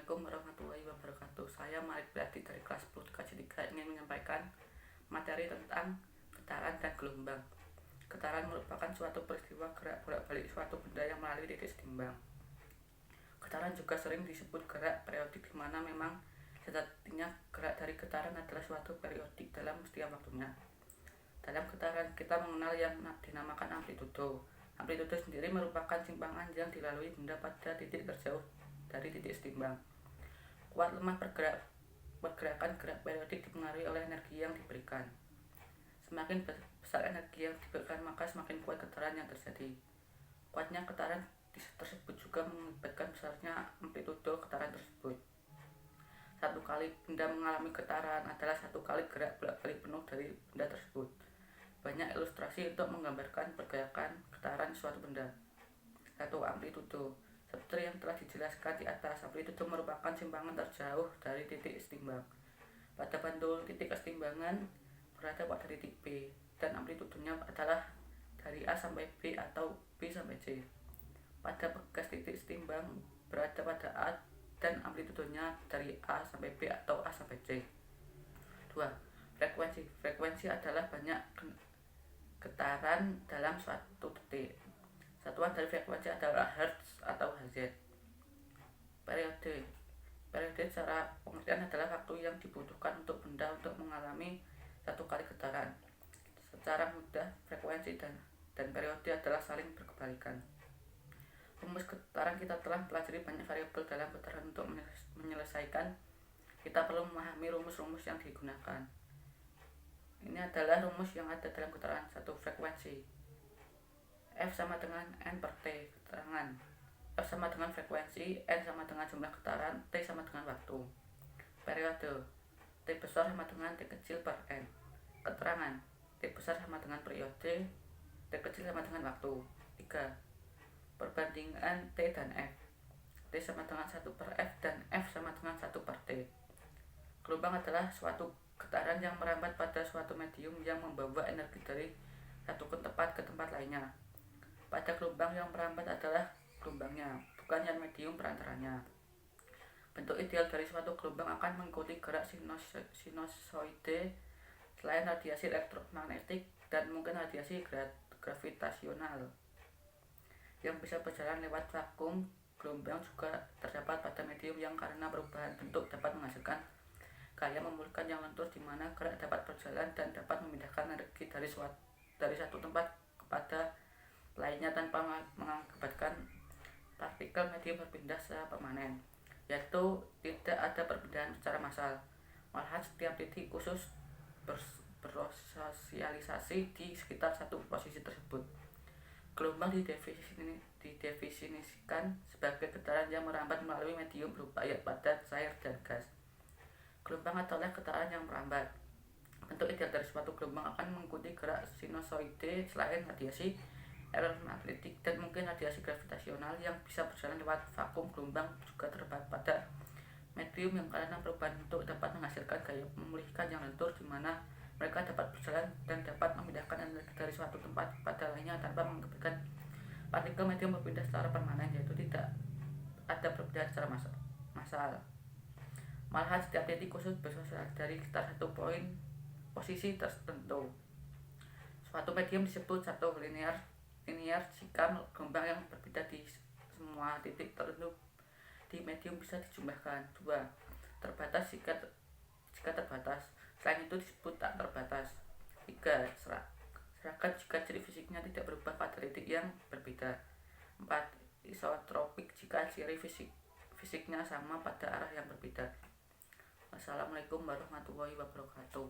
Assalamualaikum warahmatullahi wabarakatuh. Saya Malik Priadi dari kelas 10 KJ3 ingin menyampaikan materi tentang getaran dan gelombang. Getaran merupakan suatu peristiwa gerak bolak-balik suatu benda yang melalui titik setimbang. Getaran juga sering disebut gerak periodik, di mana memang sejatinya gerak dari getaran adalah suatu periodik dalam setiap waktunya. Dalam getaran kita mengenal yang dinamakan amplitudo. Amplitudo sendiri merupakan simpangan yang dilalui benda pada titik terjauh dari titik setimbang. Kuat lemah pergerakan gerak periodik dipengaruhi oleh energi yang diberikan. Semakin besar energi yang diberikan, maka semakin kuat getaran yang terjadi. Kuatnya getaran tersebut juga mengakibatkan besarnya amplitudo getaran tersebut. Satu kali benda mengalami getaran adalah satu kali gerak bolak-balik penuh dari benda tersebut. Banyak ilustrasi untuk menggambarkan pergerakan getaran suatu benda. 1. Amplitudo. Seperti yang telah dijelaskan di atas, amplitudo merupakan simpangan terjauh dari titik setimbang. Pada bantul titik kesetimbangan berada pada titik B, dan amplitudonya adalah dari A sampai B atau B sampai C. Pada bekas titik setimbang berada pada A, dan amplitudonya dari A sampai B atau A sampai C. 2. Frekuensi. Frekuensi adalah banyak getaran dalam suatu detik. Satuan dari frekuensi adalah Hertz atau Hz. Periode. Periode secara pengertian adalah waktu yang dibutuhkan untuk benda untuk mengalami satu kali getaran. Secara mudah, frekuensi dan periode adalah saling berkebalikan. Rumus getaran kita telah pelajari banyak variabel dalam getaran. Untuk menyelesaikan, kita perlu memahami rumus-rumus yang digunakan. Ini adalah rumus yang ada dalam getaran. 1. Frekuensi. F sama dengan N per T. Keterangan. F sama dengan frekuensi, N sama dengan jumlah getaran, T sama dengan waktu. Periode. T besar sama dengan T kecil per N. Keterangan. T besar sama dengan periode, T kecil sama dengan waktu. 3. Perbandingan T dan F. T sama dengan 1 per F dan F sama dengan 1 per T. Gelombang adalah suatu getaran yang merambat pada suatu medium yang membawa energi dari satu tempat ke tempat lainnya. Pada gelombang yang merambat adalah gelombangnya, bukan yang medium perantaranya. Bentuk ideal dari suatu gelombang akan mengikuti gerak sinusoide selain radiasi elektromagnetik dan mungkin radiasi gravitasional yang bisa berjalan lewat vakum. Gelombang juga terdapat pada medium yang karena perubahan bentuk dapat menghasilkan gaya memulihkan yang lentur, di mana gerak dapat berjalan dan dapat memindahkan energi dari satu tempat kepada lainnya tanpa mengakibatkan partikel medium berpindah secara permanen, yaitu tidak ada perpindahan secara massal. Malahan setiap titik khusus bersosialisasi di sekitar satu posisi tersebut. Gelombang didefinisikan sebagai getaran yang merambat melalui medium berupa air, padat, cair, dan gas. Gelombang adalah getaran yang merambat. Bentuk ideal dari suatu gelombang akan mengikuti gerak sinusoide selain radiasi elektromagnetik dan mungkin radiasi gravitasional yang bisa berjalan lewat vakum. Gelombang juga terdapat pada medium yang karena perubahan bentuk dapat menghasilkan gaya memulihkan yang lentur, di mana mereka dapat berjalan dan dapat memindahkan energi dari suatu tempat kepada lainnya tanpa mengakibatkan partikel medium berpindah secara permanen, yaitu tidak ada perpindahan secara massal. Malahan setiap titik khusus bersosialisasi dari sekitar satu posisi tertentu. Suatu medium disebut satu linear jika gelombang yang berbeda di semua titik tertentu di medium bisa dijumlahkan. 2. Terbatas jika terbatas, selain itu disebut tak terbatas. 3. Seragam jika ciri fisiknya tidak berubah pada titik yang berbeda. 4. Isotropik jika ciri fisiknya sama pada arah yang berbeda. Wassalamualaikum warahmatullahi wabarakatuh.